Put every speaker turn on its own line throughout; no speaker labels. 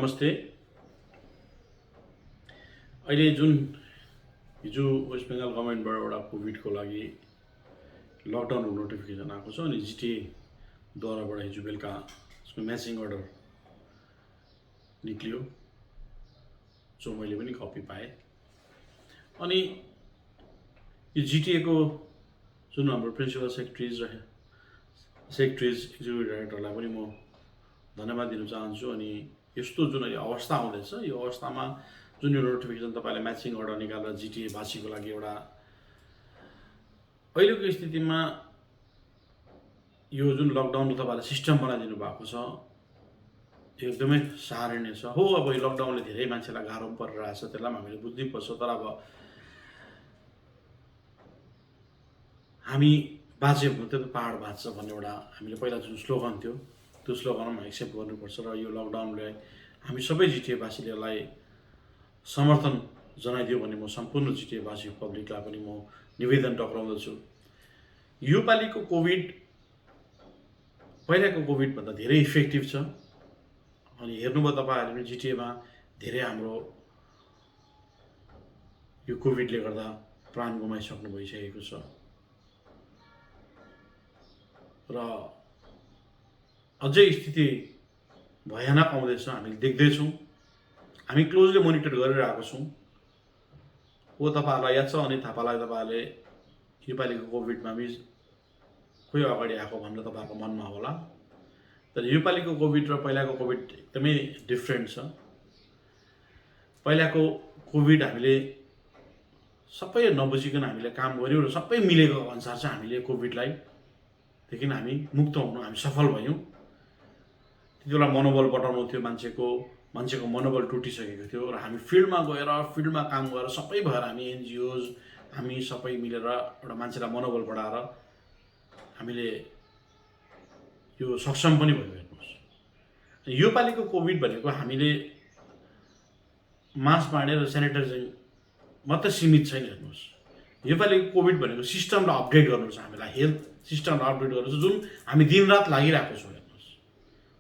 नमस्ते। अहिले जुन हिजो वेस्ट बेङ्गाल गभर्मेन्टबाट एउटा कोभिडको लागि लकडाउनको नोटिफिकेसन आएको छ अनि जिटिएद्वाराबाट हिजो बेलुका यसको म्याचिङ अर्डर निक्लियो, जो मैले पनि कपी पाएँ। अनि यो जिटिएको जुन हाम्रो प्रिन्सिपल सेक्रेटरिज एक्जिक्युटिभ डाइरेक्टरलाई पनि म धन्यवाद दिन चाहन्छु। अनि यस्तो जुन अहिले अवस्था आउँदैछ, यो अवस्थामा जुन यो नोटिफिकेसन तपाईँले म्याचिङ अर्डर निकालेर जिटिए भाषीको लागि एउटा अहिलेको स्थितिमा यो जुन लकडाउनको तपाईँले सिस्टम बनाइदिनु भएको छ, यो एकदमै सराहनीय छ। हो, अब यो लकडाउनले धेरै मान्छेलाई गाह्रो पनि परिरहेछ, त्यसलाई पनि हामीले बुझ्नुपर्छ। तर अब हामी बाँचे भने त पहाड बाँच्छ भन्ने एउटा हामीले पहिला जुन स्लोगन थियो, त्यो स्लोगनमा एक्सेप्ट गर्नुपर्छ। र यो लकडाउनले हामी सबै जिटिएवासीलाई समर्थन जनाइदियो भने म सम्पूर्ण जिटिएवासी पब्लिकलाई पनि म निवेदन टक्राउँदछु। योपालिको कोभिड पहिलाको कोभिडभन्दा धेरै इफेक्टिभ छ। अनि हेर्नुभयो तपाईँहरूले पनि जिटिएमा धेरै हाम्रो यो कोभिडले गर्दा प्राण गुमाइसक्नु भइसकेको छ। र अझै स्थिति भयानक आउँदैछ, हामीले देख्दैछौँ, हामी क्लोजली मोनिटर गरिरहेको छौँ। हो, तपाईँहरूलाई याद छ अनि थापालाई तपाईँहरूले योपालिको कोभिडमा पनि खोइ अगाडि आएको भनेर तपाईँहरूको मनमा होला। तर योपालिको कोभिड र पहिलाको कोभिड एकदमै डिफ्रेन्ट छ। पहिलाको कोभिड हामीले सबै नबुझिकन हामीले काम गऱ्यौँ र सबै मिलेको अनुसार चाहिँ हामीले कोभिडदेखि हामी मुक्त हुनु, हामी सफल भयौँ। त्यति बेला मनोबल बढाउनु थियो, मान्छेको मनोबल टुटिसकेको थियो र हामी फिल्डमा काम गरेर सबै भएर हामी एनजिओज हामी सबै मिलेर एउटा मान्छेलाई मनोबल बढाएर हामीले यो सक्षम पनि भयो। हेर्नुहोस्, योपालिको कोभिड भनेको हामीले मास्क बाँडेर सेनिटाइजिङ मात्रै सीमित छैन। हेर्नुहोस्, योपालिको कोभिड भनेको सिस्टमलाई अपडेट गर्नु छ, हामीलाई हेल्थ सिस्टमलाई अपडेट गर्नु छ, जुन हामी दिनरात लागिरहेको छौँ। हेर्नुहोस्,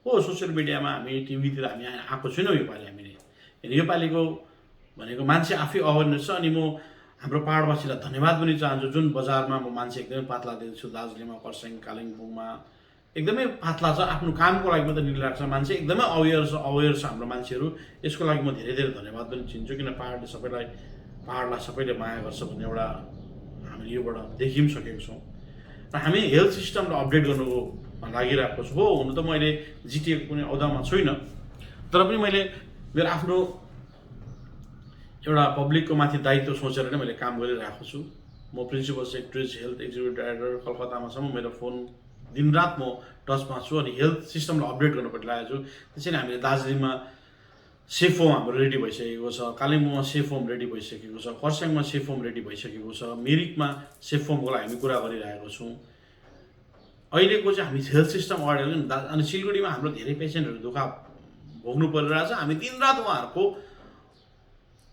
हो, सोसियल मिडियामा हामी टिभीतिर हामी आएको छैनौँ योपालि हामीले। योपालिको भनेको मान्छे आफै अवेरनेस छ। अनि म हाम्रो पहाडवासीलाई धन्यवाद पनि चाहन्छु। जुन बजारमा म मान्छे एकदमै पातला देख्छु, दार्जिलिङमा, खरसाङ, कालिम्पोङमा एकदमै पातला छ, आफ्नो कामको लागि मात्रै निलिरहेको छ। मान्छे एकदमै अवेर छ हाम्रो मान्छेहरू। यसको लागि म धेरै धेरै धन्यवाद पनि दिन्छु, किन पहाडलाई सबैले माया गर्छ भन्ने एउटा हामीले योबाट देखि पनि सकेको छौँ। र हामी हेल्थ सिस्टमलाई अपडेट गर्नुको लागिरहेको छु। हो, हुनु त मैले जिटिएको कुनै औदामा छुइनँ, तर पनि मैले मेरो आफ्नो एउटा पब्लिकको माथि दायित्व सोचेर नै मैले काम गरिरहेको छु। म principal secretary health executive director कलकत्तामासम्म मेरो फोन दिनरात म टचमा छु अनि हेल्थ सिस्टमलाई अपडेट गर्नुपर्ने लागेको छु। त्यसैले हामीले दार्जिलिङमा सेफ होम हाम्रो रेडी भइसकेको छ, कालिम्पोङमा सेफ होम रेडी भइसकेको छ, खरसाङमा सेफ होम रेडी भइसकेको छ, मिरिकमा सेफ होमको लागि हामी कुरा गरिरहेको छौँ। अहिलेको चाहिँ हामी हेल्थ सिस्टम अगाडि अनि सिलगढीमा हाम्रो धेरै पेसेन्टहरू दुःख भोग्नु परिरहेछ। हामी दिनरात उहाँहरूको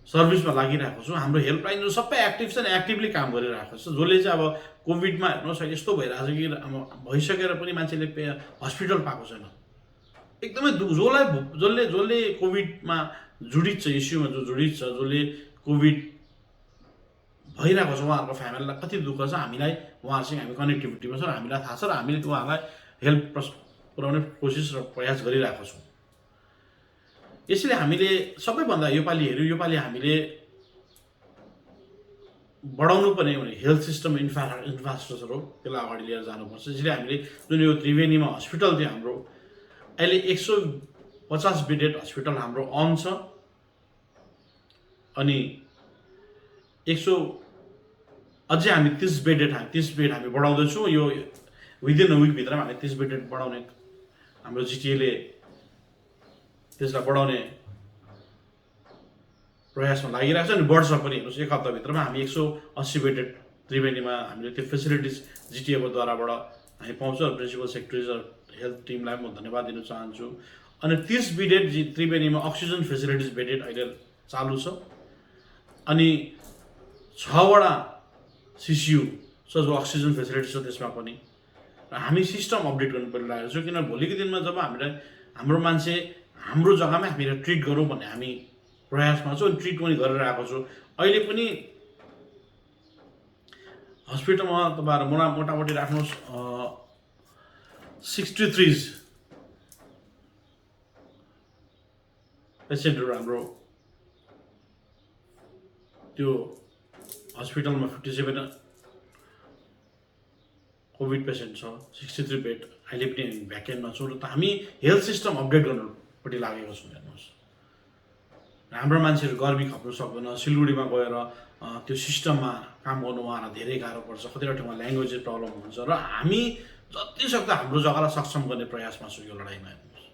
सर्भिसमा लागिरहेको छौँ। हाम्रो हेल्पलाइनहरू सबै एक्टिभ छ नि, एक्टिभली काम गरिरहेको छ। जसले चाहिँ अब कोभिडमा हेर्नुहोस् यस्तो भइरहेछ कि भइसकेर पनि मान्छेले हस्पिटल पाएको छैन। एकदमै जसले कोभिडमा जुडित छ, इस्युमा जो जुडित छ, जसले कोभिड भइरहेको छ, उहाँहरूको फ्यामिलीलाई कति दुःख छ। हामीलाई उहाँहरूसँग हामी कनेक्टिभिटीमा छ र हामीलाई थाहा छ र हामीले उहाँहरूलाई हेल्प पुर्याउने कोसिस र प्रयास गरिरहेको छौँ। यसैले हामीले सबैभन्दा योपालि हामीले बढाउनु पर्ने भने हेल्थ सिस्टम इन्फ्रास्ट्रक्चर हो, त्यसलाई अगाडि लिएर जानुपर्छ। यसैले हामीले जुन यो त्रिवेणीमा हस्पिटल थियो हाम्रो, अहिले 150 बेडेड हस्पिटल हाम्रो अन छ। अनि 100 अझै हामी 30 बेड हामी बढाउँदैछौँ। यो विदिन अ विकभित्रमा हामी 30 बेडेड बढाउने हाम्रो जिटिएले त्यसलाई बढाउने प्रयासमा लागिरहेको छ। अनि बढ्छ पनि। हेर्नुहोस्, एक हप्ताभित्रमा हामी 180 बेडेड त्रिवेणीमा हामीले त्यो फेसिलिटिज जिटिएकोद्वाराबाट हामी पाउँछौँ। प्रिन्सिपल सेक्रेटरिज र हेल्थ टिमलाई म धन्यवाद दिन चाहन्छु। अनि 30 बेडेड त्रिवेणीमा अक्सिजन फेसिलिटिज बेडेड अहिले चालु छ। अनि 6वटा सिसियु छ जो अक्सिजन फेसिलिटी छ त्यसमा पनि। र हामी सिस्टम अपडेट गर्नु परिरहेको छ, किनभने भोलिको दिनमा जब हाम्रो मान्छे हाम्रो जग्गामै हामीले ट्रिट गरौँ भन्ने हामी प्रयासमा छौँ अनि ट्रिट पनि गरिरहेको छु। अहिले पनि हस्पिटलमा तपाईँहरू मोटामोटी राख्नुहोस् 63 पेसेन्टहरू हाम्रो त्यो हस्पिटलमा 57 कोभिड पेसेन्ट छ, 63 बेड अहिले पनि हामी भ्याकेन्टमा छौँ। र त हामी हेल्थ सिस्टम अपडेट गर्नुपट्टि लागेको छौँ। हेर्नुहोस्, हाम्रो मान्छेहरू गर्मी खप्नु सक्दैन, सिलगढीमा गएर त्यो सिस्टममा काम गर्नु उहाँलाई धेरै गाह्रो पर्छ, कतिवटा ठाउँमा ल्याङ्ग्वेज प्रब्लम हुन्छ र हामी जति सक्दो हाम्रो जग्गालाई सक्षम गर्ने प्रयासमा छौँ यो लडाइँमा। हेर्नुहोस्,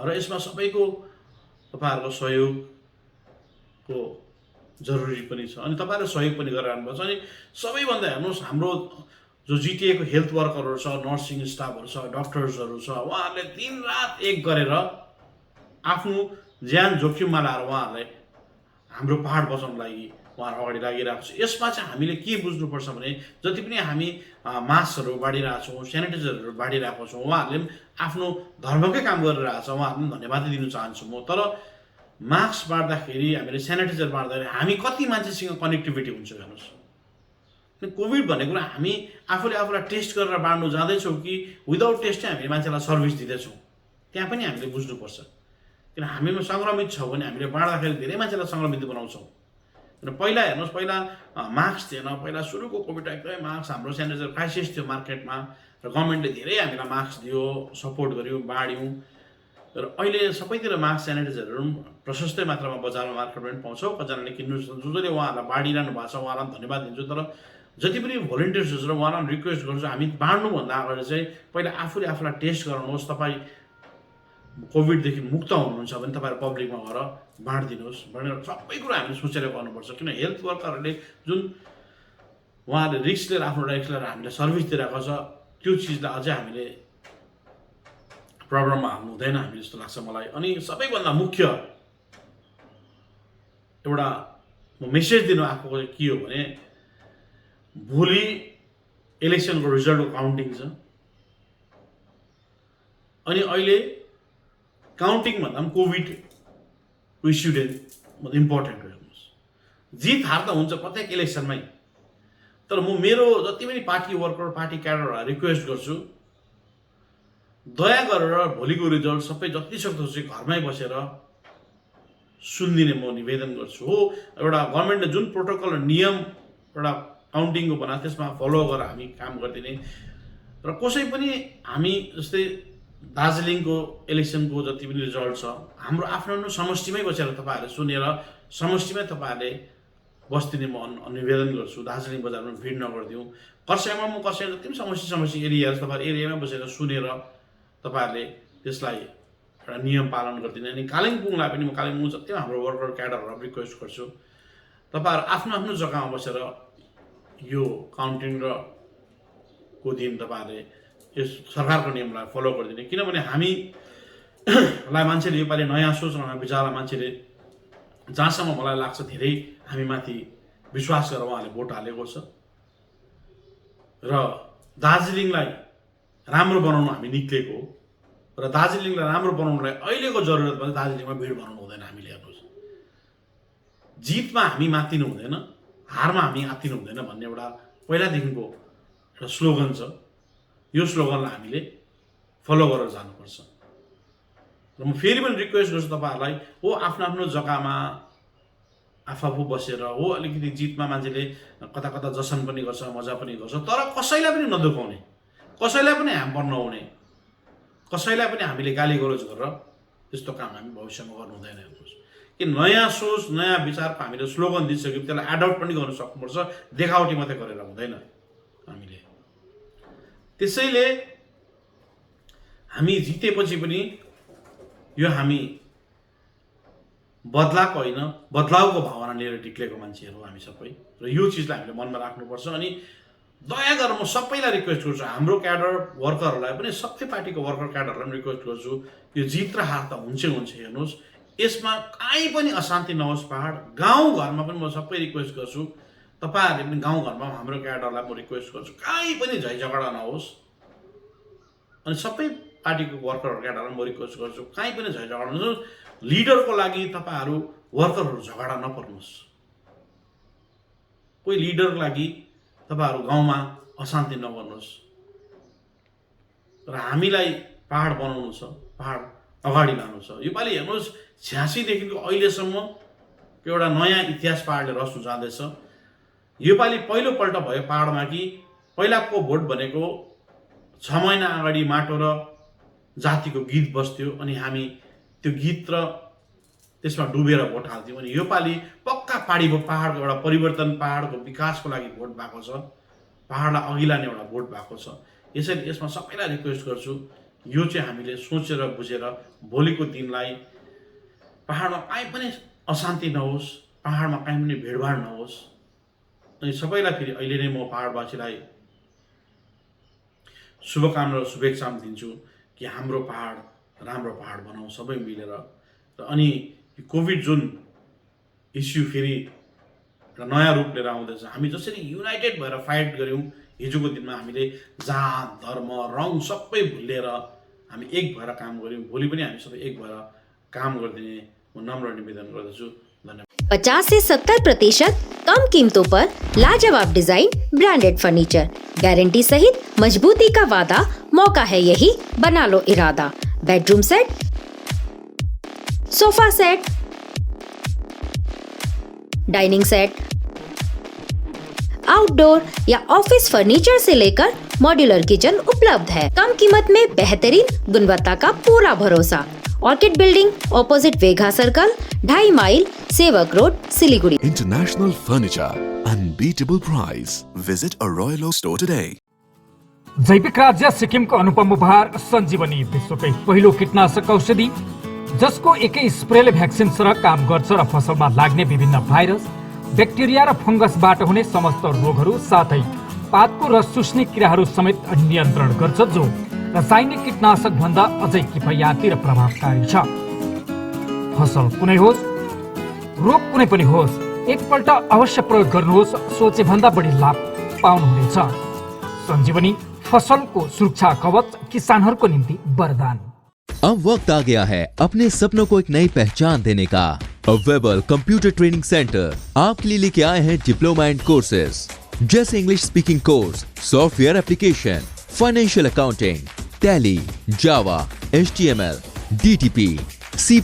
र यसमा सबैको तपाईँहरूको सहयोगको जरुरी पनि छ अनि तपाईँहरूले सहयोग पनि गरिरहनुपर्छ। अनि सबैभन्दा हेर्नुहोस्, हाम्रो जो जिटिएको हेल्थ वर्करहरू छ, नर्सिङ स्टाफहरू छ, डक्टर्सहरू छ, उहाँहरूले दिनरात एक गरेर आफ्नो ज्यान जोखिममा लाएर उहाँहरूलाई हाम्रो पहाड बचाउनको लागि उहाँहरू अगाडि लागिरहेको छ। यसमा चाहिँ हामीले के बुझ्नुपर्छ भने जति पनि हामी मास्कहरू बाँडिरहेको छौँ, सेनिटाइजरहरू बाँडिरहेको छौँ, उहाँहरूले पनि आफ्नो धर्मकै काम गरिरहेको छ, उहाँहरूलाई पनि धन्यवाद दिनु चाहन्छु म। तर मास्क बाँड्दाखेरि हामीले सेनिटाइजर बाँड्दाखेरि हामी कति मान्छेसँग कनेक्टिभिटी हुन्छ हेर्नुहोस्। कोभिड भन्ने कुरा हामी आफूलाई टेस्ट गरेर बाँड्नु जाँदैछौँ कि विदाउट टेस्टै हामीले मान्छेलाई सर्भिस दिँदैछौँ, त्यहाँ पनि हामीले बुझ्नुपर्छ। किन हामीमा सङ्क्रमित छ भने हामीले बाँड्दाखेरि धेरै मान्छेलाई सङ्क्रमित बनाउँछौँ। र पहिला हेर्नुहोस्, पहिला मास्क थिएन, पहिला सुरुको कोभिड एकदमै मास्क हाम्रो सेनिटाइजर क्राइसिस थियो मार्केटमा र गभर्मेन्टले धेरै हामीलाई मास्क दियो, सपोर्ट गर्यो, बाँड्यौँ। र अहिले सबैतिर मास्क सेनिटाइजरहरू प्रशस्तै मात्रामा बजारमा मार्केटमा पनि पाउँछौँ। कतिजनाले किन्नु जसले उहाँहरूलाई बाँडिरहनु भएको छ उहाँलाई पनि धन्यवाद दिन्छु। तर जति पनि भोलिन्टियर्सहरू छ उहाँलाई पनि रिक्वेस्ट गर्छु, हामी बाँड्नुभन्दा अगाडि चाहिँ पहिला आफूलाई टेस्ट गराउनुहोस्। तपाईँ कोभिडदेखि मुक्त हुनुहुन्छ भने तपाईँहरू पब्लिकमा गएर बाँडिदिनुहोस् भनेर सबै कुरा हामीले सोचेर गर्नुपर्छ। किन हेल्थ वर्करहरूले जुन उहाँहरूले रिस्क लिएर आफ्नो रिस्क लिएर हामीलाई सर्भिस दिइरहेको छ, त्यो चिजलाई अझै हामीले प्रब्लममा हाल्नु हुँदैन हामी जस्तो लाग्छ मलाई। अनि सबैभन्दा मुख्य एउटा म मेसेज दिनु आएको के हो भने भोलि इलेक्सनको रिजल्टको काउन्टिङ छ अनि अहिले काउन्टिङ भन्दा पनि कोभिडको इस्यु इम्पोर्टेन्ट हो। हेर्नुहोस्, जित हार त हुन्छ प्रत्येक इलेक्सनमै, तर म मेरो जति पनि पार्टी वर्कर पार्टी क्याडरहरूलाई रिक्वेस्ट गर्छु, दया गरेर भोलिको रिजल्ट सबै जति सक्दो चाहिँ घरमै बसेर सुनिदिने म निवेदन गर्छु। हो, एउटा गभर्मेन्टले जुन प्रोटोकल र नियम एउटा काउन्टिङको बना त्यसमा फलो गरेर हामी काम गरिदिने। र कसै पनि हामी जस्तै दार्जिलिङको इलेक्सनको जति पनि रिजल्ट छ हाम्रो आफ्नो समष्टिमै बसेर तपाईँहरूले सुनेर समष्टिमै तपाईँहरूले बस्दिने म निवेदन गर्छु। दार्जिलिङ बजारमा भिड नगरिदिउँ। कर्सियङमा म कर्सियङ जति पनि समष्टि एरियाहरू तपाईँहरू एरियामै बसेर सुनेर तपाईँहरूले त्यसलाई एउटा नियम पालन गरिदिने। अनि कालिम्पोङलाई पनि म कालिम्पोङ जति हाम्रो वर्कर क्याडरहरूलाई रिक्वेस्ट गर्छु, तपाईँहरू आफ्नो जग्गामा बसेर यो काउन्टिङ र को दिन तपाईँहरूले यस सरकारको नियमलाई फलो गरिदिने। किनभने हामीलाई मान्छेले योपालि नयाँ सोच नयाँ विचारलाई मान्छेले जहाँसम्म मलाई लाग्छ धेरै हामी माथि विश्वास गरेर उहाँले भोट हालेको छ र दार्जिलिङलाई राम्रो बनाउन हामी निक्लेको हो। र दार्जिलिङलाई राम्रो बनाउनलाई अहिलेको जरुरत भने दार्जिलिङमा भिड बनाउनु हुँदैन। हामीले हेर्नुहोस्, जितमा हामी मातिनु हुँदैन, हारमा हामी आत्तिनु हुँदैन भन्ने एउटा पहिलादेखिको एउटा स्लोगन छ। यो स्लोगनलाई हामीले फलो गरेर जानुपर्छ। र म फेरि पनि रिक्वेस्ट गर्छु तपाईँहरूलाई, हो आफ्नो जग्गामा आफू बसेर हो अलिकति जितमा मान्छेले कता जसन पनि गर्छ, मजा पनि गर्छ, तर कसैलाई पनि नदुखाउने, कसैलाई पनि ह्याम्पर नहुने, कसैलाई पनि हामीले गाली गलोज गरेर त्यस्तो काम हामी भविष्यमा गर्नु हुँदैन। हेर्नुहोस्, कि नयाँ सोच नयाँ विचारको हामीले स्लोगन दिइसक्यो त्यसलाई एडप्ट पनि गर्न सक्नुपर्छ, देखावटी मात्रै गरेर हुँदैन हामीले। त्यसैले हामी जितेपछि पनि यो हामी बदलाको होइन बदलावको भावना लिएर निक्लेको मान्छेहरू हामी सबै, र यो चिजलाई हामीले मनमा राख्नुपर्छ। अनि दया गरेर म सबैलाई रिक्वेस्ट गर्छु, हाम्रो क्याडर वर्करहरूलाई पनि सबै पार्टीको वर्कर क्याडरलाई पनि रिक्वेस्ट गर्छु, यो जित र हार त हुन्छ। हेर्नुहोस्, यसमा कहीँ पनि अशान्ति नहोस्। पहाड गाउँघरमा पनि म सबै रिक्वेस्ट गर्छु, तपाईँहरूले पनि गाउँघरमा हाम्रो क्याडरलाई म रिक्वेस्ट गर्छु कहीँ पनि झैझगडा नहोस्। अनि सबै पार्टीको वर्करहरूका केटाहरूलाई म रिक्वेस्ट गर्छु, कहीँ पनि झगडा गर्नुहोस्। लिडरको लागि तपाईँहरू वर्करहरू झगडा नपर्नुहोस्। कोही लिडरको लागि तपाईँहरू गाउँमा अशान्ति नगर्नुहोस्। र हामीलाई पहाड बनाउनु छ, पहाड अगाडि लानु छ। योपालि हेर्नुहोस् 86 देखिको अहिलेसम्म एउटा नयाँ इतिहास पहाडले रच्नु जाँदैछ। योपालि पहिलोपल्ट भयो पहाडमा कि पहिलाको भोट भनेको 6 महिना अगाडि माटो र जातिको गीत बस्थ्यो अनि हामी त्यो गीत र त्यसमा डुबेर भोट हाल्थ्यौँ। अनि योपालि पक्का पहाडको एउटा परिवर्तन, पहाडको विकासको लागि भोट भएको छ, पहाडलाई अघि लाने एउटा भोट भएको छ। यसैले यसमा सबैलाई रिक्वेस्ट गर्छु, यो चाहिँ हामीले सोचेर बुझेर भोलिको दिनलाई पहाडमा कहीँ पनि अशान्ति नहोस्, पहाडमा कहीँ पनि भिडभाड नहोस्। अनि सबैलाई फेरि अहिले नै म पहाडवासीलाई शुभकामना र शुभेच्छा दिन्छु कि हाम्रो पहाड राम्रो पहाड बनाऊ सबै मिलेर। र अनि कोभिड जुन इस्यु फेरि एउटा नयाँ रूप लिएर आउँदैछ, हामी जसरी युनाइटेड भएर फाइट गऱ्यौँ हिजोको दिनमा, हामीले जात धर्म रङ सबै भुलेर हामी एक भएर काम गऱ्यौँ, भोलि पनि हामी सबै एक भएर काम गरिदिने म नम्र निवेदन गर्दछु। धन्यवाद।
50 से 70% कम कीमतों पर लाजवाब डिजाइन, ब्रांडेड फर्नीचर, गारंटी सहित मजबूती का वादा। मौका है यही, बना लो इरादा। Bedroom set, sofa set, dining set, outdoor या ऑफिस फर्नीचर से लेकर मॉड्यूलर किचन उपलब्ध है। कम कीमत में बेहतरीन गुणवत्ता का पूरा भरोसा। Orchid building, opposite Vega circle, 2.5 mile, Sevoke road, Siliguri.
International Furniture, unbeatable price. Visit a Royal Oak store today.
जैविक राज्य सिक्किमको अनुपम उपहार सञ्जीवनी, विश्वकै पहिलो कीटनाशक औषधि जसको एकै स्प्रेले भ्याक्सिन सरह काम गर्छ र फसलमा लाग्ने विभिन्न भाइरस, ब्याक्टेरिया र फंगसबाट हुने समस्त रोगहरू साथै पातको रस चुस्ने किराहरू समेत नियन्त्रण गर्छ, जो रासायनिक कीटनाशक भन्दा अझै किफायती र प्रभावकारी छ। फसल कुनै होस्, रोग कुनै पनि होस्, एकपल्ट अवश्य प्रयोग गर्नुहोस्, सोचे भन्दा बढी लाभ पाउनुहुनेछ। सञ्जीवनी फसलको सुरक्षा कवच, किसानहरूको निम्ति वरदान।
अब वक्त आ गया है अपने सपनों को एक नई पहचान देने का। वेबल कंप्यूटर ट्रेनिंग सेंटर आपके लिए लेके आए हैं डिप्लोमा एंड कोर्सेज जैसे English speaking course, software application, financial accounting, Tally, Java, HTML, DTP, C++,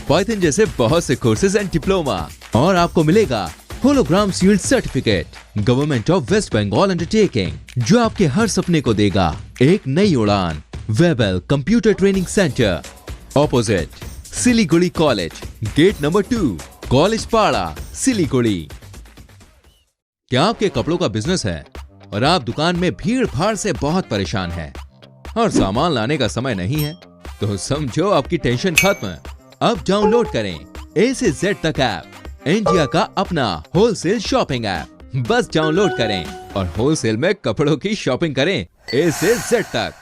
Python जैसे बहुत से कोर्सेज एंड डिप्लोमा। और आपको मिलेगा hologram sealed certificate government of West Bengal undertaking, जो आपके हर सपने को देगा एक नई उड़ान। Webel computer training centre, opposite Siliguri college, gate number 2, college Para, Siliguri. क्या आपके कपड़ों का बिजनेस है और आप दुकान में भीड़ भाड़ से बहुत परेशान हैं और सामान लाने का समय नहीं है? तो समझो आपकी टेंशन खत्म। अब डाउनलोड करें A से Z तक ऐप, इंडिया का अपना होलसेल शॉपिंग ऐप। बस डाउनलोड करें और होलसेल में कपड़ों की शॉपिंग करें A से Z तक।